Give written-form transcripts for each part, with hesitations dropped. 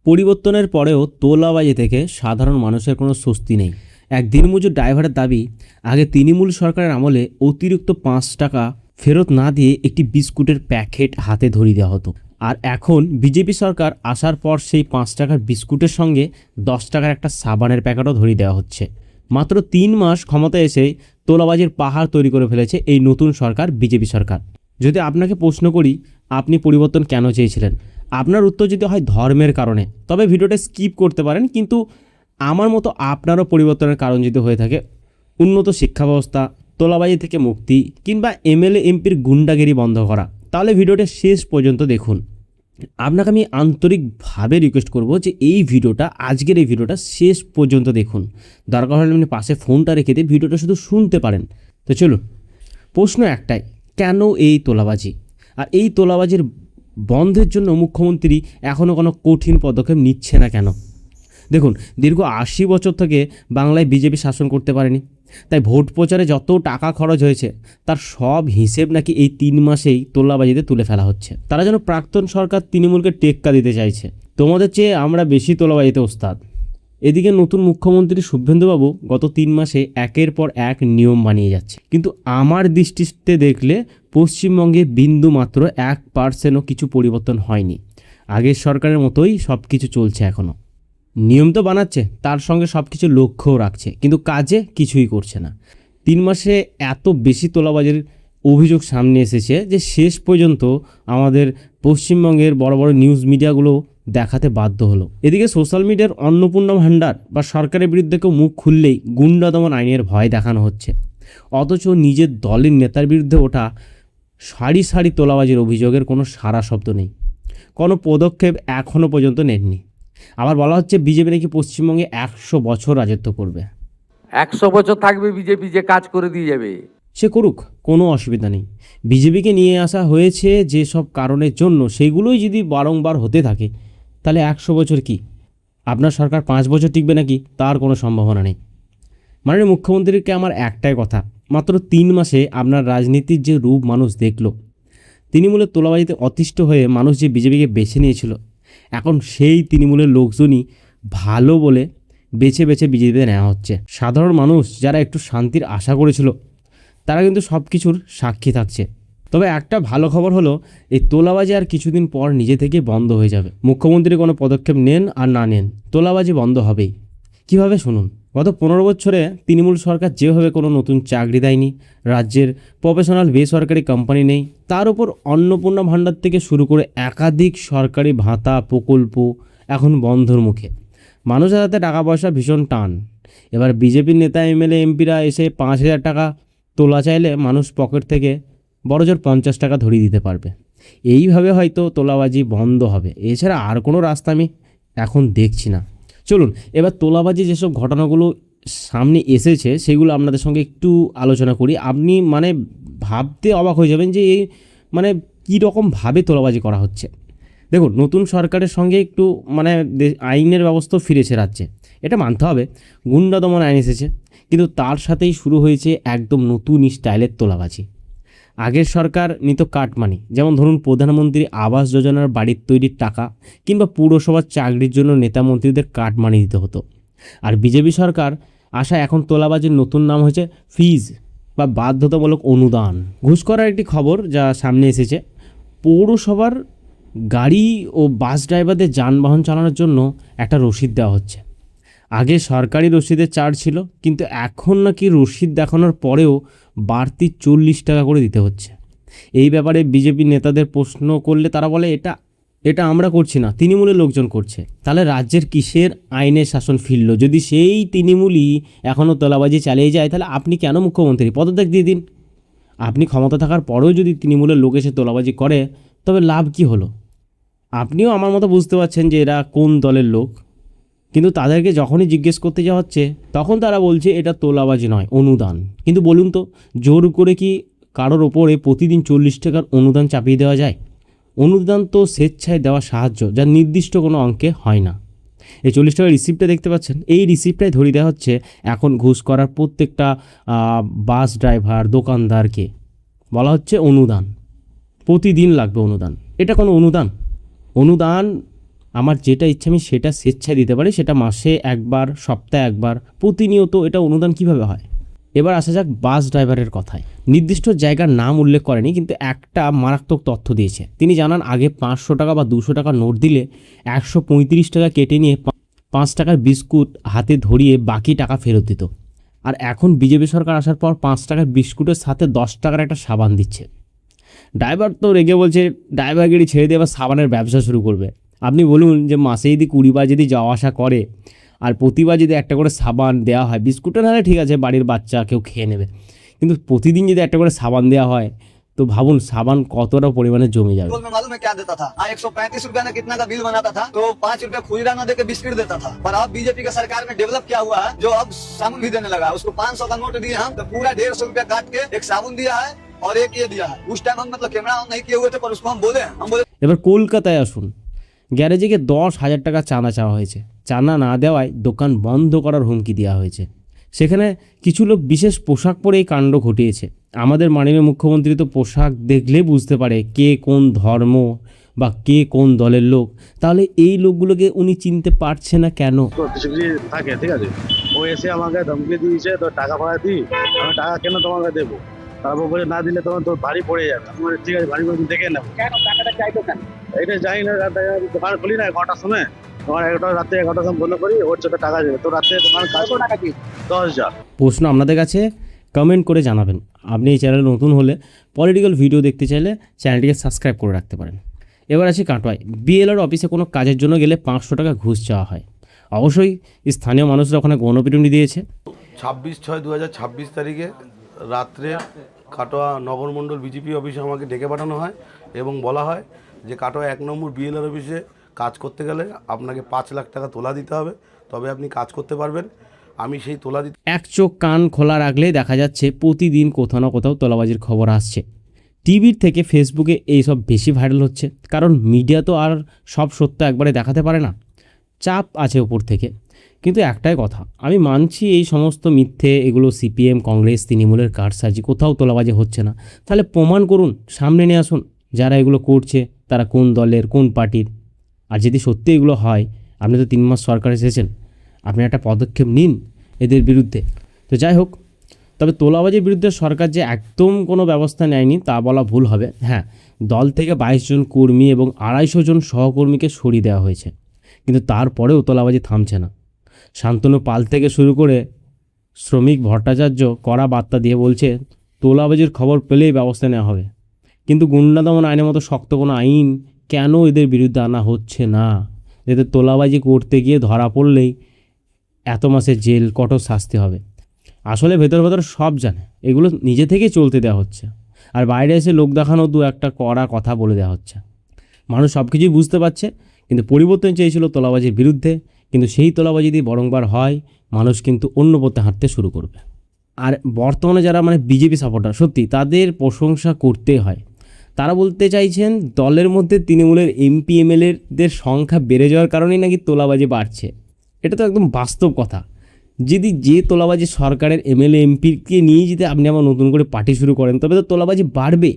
পরিবর্তনের পরেও তোলাবাজি থেকে সাধারণ মানুষের কোনো স্বস্তি নেই। এক দিনমজুর ড্রাইভারের দাবি, আগে তৃণমূল সরকারের আমলে অতিরিক্ত 5 টাকা ফেরত না দিয়ে একটি বিস্কুটের প্যাকেট হাতে ধরিয়ে দেওয়া হতো। আর এখন বিজেপি সরকার আসার পর সেই 5 টাকার বিস্কুটের সঙ্গে 10 টাকার একটা সাবানের প্যাকেটও ধরিয়ে দেওয়া হচ্ছে। মাত্র 3 মাস ক্ষমতায় এসে তোলাবাজির পাহাড় তৈরি করে ফেলেছে এই নতুন সরকার, বিজেপি সরকার। যদি আপনাকে প্রশ্ন করি, আপনি পরিবর্তন কেন চেয়েছিলেন, আপনার উত্তর যদি হয় ধর্মের কারণে, তবে ভিডিওটা স্কিপ করতে পারেন। কিন্তু আমার মতো আপনারও পরিবর্তনের কারণ যদি হয়ে থাকে উন্নত শিক্ষা ব্যবস্থা, তোলাবাজি থেকে মুক্তি, কিংবা এমএলএ এমপির গুন্ডাগিরি বন্ধ করা, তাহলে ভিডিওটা শেষ পর্যন্ত দেখুন। আপনাকে আমি আন্তরিকভাবে রিকোয়েস্ট করব যে আজকের এই ভিডিওটা শেষ পর্যন্ত দেখুন। দরকার হলে আপনি পাশে ফোনটা রেখে দিয়ে ভিডিওটা শুধু শুনতে পারেন। তো চলুন, প্রশ্ন একটাই, কেন এই তোলাবাজি? আর এই তোলাবাজির বন্ধের জন্য মুখ্যমন্ত্রী এখনও কোনো কঠিন পদক্ষেপ নিচ্ছে না কেন? দেখুন, দীর্ঘ 80 বছর থেকে বাংলায় বিজেপি শাসন করতে পারেনি। তাই ভোট প্রচারে যত টাকা খরচ হয়েছে তার সব হিসেব নাকি এই 3 মাসেই তোলাবাজিতে তুলে ফেলা হচ্ছে। তারা যেন প্রাক্তন সরকার তৃণমূলকে টেক্কা দিতে চাইছে, তোমাদের চেয়ে আমরা বেশি তোলাবাজিতে ওস্তাদ। এদিকে নতুন মুখ্যমন্ত্রী শুভেন্দুবাবু গত 3 মাসে একের পর এক নিয়ম বানিয়ে যাচ্ছে, কিন্তু আমার দৃষ্টিতে দেখলে পশ্চিমবঙ্গে বিন্দু মাত্র 1% কিছু পরিবর্তন হয়নি। আগের সরকারের মতোই সব কিছু চলছে এখনও। নিয়ম তো বানাচ্ছে, তার সঙ্গে সব কিছু লক্ষ্যও রাখছে, কিন্তু কাজে কিছুই করছে না। 3 মাসে এত বেশি তোলাবাজির অভিযোগ সামনে এসেছে যে শেষ পর্যন্ত আমাদের পশ্চিমবঙ্গের বড় বড় নিউজ মিডিয়াগুলো দেখাতে বাধ্য হলো। এদিকে সোশ্যাল মিডিয়ার অন্নপূর্ণা ভাণ্ডার বা সরকারের বিরুদ্ধে কেউ মুখ খুললেই গুন্ডা দমন আইনের ভয় দেখানো হচ্ছে, অথচ নিজের দলের নেতার বিরুদ্ধে ওঠা সারি সারি তোলাবাজির অভিযোগের কোনো সারা শব্দ নেই, কোনো পদক্ষেপ এখনও পর্যন্ত নেননি। আবার বলা হচ্ছে বিজেপি নাকি পশ্চিমবঙ্গে 100 বছর রাজত্ব করবে। 100 বছর থাকবে বিজেপি, যে কাজ করে দিয়ে যাবে। সে করুক, কোনো অসুবিধা নেই। বিজেপিকে নিয়ে আসা হয়েছে যেসব কারণের জন্য, সেইগুলোই যদি বারংবার হতে থাকে তাহলে 100 বছর কি, আপনার সরকার 5 বছর টিকবে নাকি তার কোনো সম্ভাবনা নেই। মাননীয় মুখ্যমন্ত্রীকে আমার একটাই কথা, মাত্র 3 মাসে আপনার রাজনীতির যে রূপ মানুষ দেখল, তৃণমূলের তোলাবাজিতে অতিষ্ঠ হয়ে মানুষ যে বিজেপিকে বেছে নিয়েছিল, এখন সেই তৃণমূলের লোকজনই ভালো বলে বেছে বেছে বিজেপিতে নেওয়া হচ্ছে। সাধারণ মানুষ যারা একটু শান্তির আশা করেছিল তারা কিন্তু সব কিছুর সাক্ষী থাকছে। তবে একটা ভালো খবর হলো, এই তোলাবাজি আর কিছুদিন পর নিজে থেকে বন্ধ হয়ে যাবে। মুখ্যমন্ত্রী কোনো পদক্ষেপ নেন আর না নেন, তোলাবাজি বন্ধ হবেই। কিভাবে শুনুন। গত 15 বছরে তৃণমূল সরকার যেভাবে কোনো নতুন চাকরি দেয়নি, রাজ্যের প্রফেশনাল বেসরকারি কোম্পানি নেই, তার উপর অন্নপূর্ণা ভাণ্ডার থেকে শুরু করে একাধিক সরকারি ভাতা প্রকল্প এখন বন্ধর মুখে। মানুষের হাতে টাকা পয়সা ভীষণ টান। এবার বিজেপির নেতা এমএলএ এমপিরা এসে 5,000 টাকা তোলা চাইলে মানুষ পকেট থেকে বড়জোর 50 টাকা ধরিয়ে দিতে পারবে। এইভাবে হয়তো তোলাবাজি বন্ধ হবে, এছাড়া আর কোনো রাস্তা আমি এখন দেখছি না। চলুন এবার তোলাবাজি যেসব ঘটনাগুলো সামনে এসেছে সেগুলো আপনাদের সঙ্গে একটু আলোচনা করি। আপনি ভাবতে অবাক হয়ে যাবেন যে এই কীরকমভাবে তোলাবাজি করা হচ্ছে। দেখুন, নতুন সরকারের সঙ্গে একটু আইনের ব্যবস্থা ফিরেছে রাজ্যে, এটা মানতে হবে। গুন্ডা দমন আইন এসেছে, কিন্তু তার সাথেই শুরু হয়েছে একদম নতুন স্টাইলের তোলাবাজি। আগের সরকার নিত কাটমানি, যেমন ধরুন প্রধানমন্ত্রী আবাস যোজনার বাড়ির তৈরির টাকা, কিংবা পুরসভার চাকরির জন্য নেতা মন্ত্রীদের কাটমানি দিতে হতো। আর বিজেপি সরকার আসা এখন তোলাবাজির নতুন নাম হয়েছে ফিজ বা বাধ্যতামূলক অনুদান। ঘুষ করার একটি খবর যা সামনে এসেছে, পৌরসভার গাড়ি ও বাস ড্রাইভারদের যানবাহন চালানোর জন্য একটা রসিদ দেওয়া হচ্ছে। আগে সরকারি রসিদের চার্জ ছিল, কিন্তু এখন নাকি রসিদ দেখানোর পরেও বাড়তি 40 টাকা করে দিতে হচ্ছে। এই ব্যাপারে বিজেপি নেতাদের প্রশ্ন করলে তারা বলে এটা আমরা করছি না, তৃণমূলের লোকজন করছে। তাহলে রাজ্যের কিসের আইনের শাসন ফিরল? যদি সেই তৃণমূলই এখনও তোলাবাজি চালিয়ে যায়, তাহলে আপনি কেন মুখ্যমন্ত্রী? পদত্যাগ দিয়ে দিন। আপনি ক্ষমতা থাকার পরেও যদি তৃণমূলের লোক এসে তোলাবাজি করে, তবে লাভ কি হলো? আপনিও আমার মতো বুঝতে পারছেন যে এরা কোন দলের লোক, কিন্তু তাদেরকে যখনই জিজ্ঞেস করতে যাওয়া হচ্ছে তখন তারা বলছে এটা তোলাবাজি নয়, অনুদান। কিন্তু বলুন তো, জোর করে কি কারোর ওপরে প্রতিদিন 40 টাকার অনুদান চাপিয়ে দেওয়া যায়? অনুদান তো স্বেচ্ছায় দেওয়া সাহায্য, যা নির্দিষ্ট কোনো অঙ্কে হয় না। এই 40 টাকার রিসিপ্টটা দেখতে পাচ্ছেন, এই রিসিপ্টটাই ধরিয়ে দেওয়া হচ্ছে এখন ঘুষ করার প্রত্যেকটা বাস ড্রাইভার, দোকানদারকে। বলা হচ্ছে অনুদান, প্রতিদিন লাগবে অনুদান। এটা কোনো অনুদান? অনুদান আমার যেটা ইচ্ছা আমি সেটা স্বেচ্ছায় দিতে পারি, সেটা মাসে একবার, সপ্তাহে একবার, প্রতিনিয়ত। এটা অনুদান কিভাবে হয়? এবার আসা যাক বাস ড্রাইভারের কথায়। নির্দিষ্ট জায়গার নাম উল্লেখ করেনি, কিন্তু একটা মারাত্মক তথ্য দিয়েছে। তিনি জানান আগে 500 টাকা বা 200 টাকা নোট দিলে 135 টাকা কেটে নিয়ে 5 টাকার বিস্কুট হাতে ধরিয়ে বাকি টাকা ফেরত দিত। আর এখন বিজেপি সরকার আসার পর 5 টাকার বিস্কুটের সাথে 10 টাকার একটা সাবান দিচ্ছে। ড্রাইভার তো রেগে বলছে ড্রাইভারগিরি ছেড়ে দিয়ে আবার সাবানের ব্যবসা শুরু করবে। আপনি বলুন যে মাসে যদি 20 বার যদি যাওয়া আসা করে আর প্রতিবার যদি একটা করে সাবান দেওয়া হয়, বিস্কুটটা নাহলে ঠিক আছে বাড়ির বাচ্চা কেউ খেয়ে নেবে, কিন্তু প্রতিদিন যদি একটা করে সাবান দেওয়া হয় তো ভাবুন সাবান কতটা পরিমাণে জমে যাবে। में मालूम है क्या देता था? 135 रुपया में कितना का बिल बनाता था, तो 5 रुपया खुजरा न देके बिस्किट देता था। पर अब बीजेपी का सरकार में डेवलप क्या हुआ है, जो अब साबुन भी देने लगा। उसको 500 का नोट दिए हम तो पूरा 150 रुपया काट के एक साबुन दिया है और एक ये दिया है। उस टाइम हम मतलब कैमरा ऑन नहीं किए हुए थे, पर उसको हम बोले এবার কলকাতায় আসুন, গ্যারেজে গিয়ে 10,000 টাকা চাঁদা চাওয়া হয়েছে। চাঁদা না দেওয়ায় দোকান বন্ধ করার হুমকি দেওয়া হয়েছে। সেখানে কিছু লোক বিশেষ পোশাক পরে এই কাণ্ড ঘটিয়েছে। আমাদের মাননীয় মুখ্যমন্ত্রী তো পোশাক দেখলে বুঝতে পারে কে কোন ধর্ম বা কে কোন দলের লোক, তাহলে এই লোকগুলোকে উনি চিনতে পারছে না কেন? তো কিছু কিছু থাকে, ঠিক আছে, ও এসে আমাকে ধমকি দিয়েছে, তো টাকা ভাড়া দিই, আমি টাকা কেন তোমাকে দেবো, তারপর বলে না দিলে তোমার তো ভারী পড়ে যাবে। আমি বলি, ঠিক আছে ভারী করে দেখে নেবো। কেন টাকাটা চাইতো কেন? এটা যাই না, দোকান খুলি না 11টার সময়, তোমার রাত্রে 11টার সময় বন্ধ করি, ওর সাথে টাকা দেবে, তো রাত্রে দোকান কাজ 10,000। প্রশ্ন আপনাদের কাছে, কমেন্ট করে জানাবেন। আপনি এই চ্যানেলে নতুন হলে পলিটিক্যাল ভিডিও দেখতে চাইলে চ্যানেলটিকে সাবস্ক্রাইব করে রাখতে পারেন। এবার আসি কাটোয়ায়। বিএলআর অফিসে কোনো কাজের জন্য গেলে 500 টাকা ঘুষ চাওয়া হয়। অবশ্যই স্থানীয় মানুষরা ওখানে গণপিটুনি দিয়েছে। 26/6/2026 তারিখে রাত্রে কাটোয়া নগরমণ্ডল বিজেপি অফিসে আমাকে ডেকে পাঠানো হয় এবং বলা হয় যে কাটোয়া 1 নম্বর বিএলআর অফিসে কাজ করতে গেলে আপনাকে 5 লাখ টাকা তোলা দিতে হবে, তবে আপনি কাজ করতে পারবেন। আমি সেই তোলা দিতে এক চোখ কান খোলা রাখলেই দেখা যাচ্ছে প্রতিদিন কোথাও না কোথাও তোলাবাজির খবর আসছে। টিভির থেকে ফেসবুকে এইসব বেশি ভাইরাল হচ্ছে, কারণ মিডিয়া তো আর সব সত্য একবারে দেখাতে পারে না, চাপ আছে ওপর থেকে। কিন্তু একটাই কথা, আমি মানছি এই সমস্ত মিথ্যে, এগুলো সিপিএম, কংগ্রেস, তৃণমূলের কারসাজি, কোথাও তোলাবাজি হচ্ছে না। তাহলে প্রমাণ করুন, সামনে নিয়ে আসুন যারা এগুলো করছে তারা কোন দলের, কোন পার্টির। আর যদি সত্যি এগুলো হয়, আপনি তো 3 মাস সরকার এসেছেন, আপনি একটা পদক্ষেপ নিন এদের বিরুদ্ধে। তো যাই হোক, তবে তোলাবাজির বিরুদ্ধে সরকার যে একদম কোনো ব্যবস্থা নেয়নি তা বলা ভুল হবে। হ্যাঁ, দল থেকে 22 জন কর্মী এবং 250 জন সহকর্মীকে সরিয়ে দেওয়া হয়েছে, কিন্তু তারপরেও তোলাবাজি থামছে না। শান্তনু পাল থেকে শুরু করে শ্রমিক ভট্টাচার্য কড়া বার্তা দিয়ে বলছে তোলাবাজির খবর পেলেই ব্যবস্থা নেওয়া হবে। কিন্তু গুন্ডা দমন আইনের মতো শক্ত কোনো আইন কেন এদের বিরুদ্ধে আনা হচ্ছে না, যাতে তোলাবাজি করতে গিয়ে ধরা পড়লেই এত মাসের জেল, কঠোর শাস্তি হবে? আসলে ভেতর ভেতর সব জানে এগুলো নিজে থেকেই চলতে দেওয়া হচ্ছে, আর বাইরে এসে লোক দেখানো দু একটা কড়া কথা বলে দেওয়া হচ্ছে। মানুষ সব কিছুই বুঝতে পারছে, কিন্তু পরিবর্তন চেয়েছিল তোলাবাজির বিরুদ্ধে, কিন্তু সেই তোলাবাজি দিয়ে বরংবার হয়, মানুষ কিন্তু অন্য পথে হাঁটতে শুরু করবে। আর বর্তমানে যারা বিজেপি সাপোর্টার, সত্যি তাদের প্রশংসা করতে হয়। তারা বলতে চাইছেন দলের মধ্যে তৃণমূলের এমপি এমএলএদের সংখ্যা বেড়ে যাওয়ার কারণেই নাকি তোলাবাজি বাড়ছে। এটা তো একদম বাস্তব কথা। যদি যে তোলাবাজি সরকারের এমএলএ এমপিকে নিয়ে যদি আপনি আবার নতুন করে পার্টি শুরু করেন, তবে তো তোলাবাজি বাড়বে,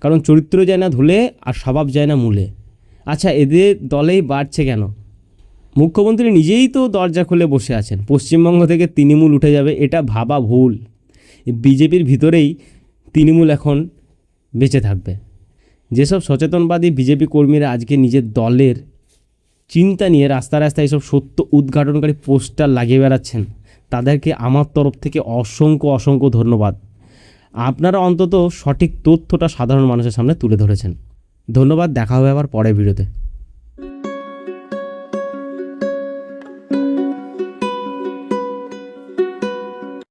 কারণ চরিত্র যায় না ধুলে আর স্বভাব যায় না মূলে। আচ্ছা, এদের দলেই বাড়ছে কেন? মুখ্যমন্ত্রী নিজেই তো দরজা খুলে বসে আছেন, পশ্চিমবঙ্গ থেকে তৃণমূল উঠে যাবে, এটা ভাবা ভুল। বিজেপির ভিতরেই তৃণমূল এখন বেঁচে থাকবে। যেসব সচেতনবাদী বিজেপি কর্মীরা আজকে নিজের দলের চিন্তা নিয়ে রাস্তায় রাস্তায় এইসব সত্য উদ্ঘাটনকারী পোস্টার লাগিয়ে বেড়াচ্ছেন, তাদেরকে আমার তরফ থেকে অসংখ্য অসংখ্য ধন্যবাদ। আপনারা অন্তত সঠিক তথ্যটা সাধারণ মানুষের সামনে তুলে ধরেছেন। ধন্যবাদ, দেখা হবে আবার পরের ভিডিওতে।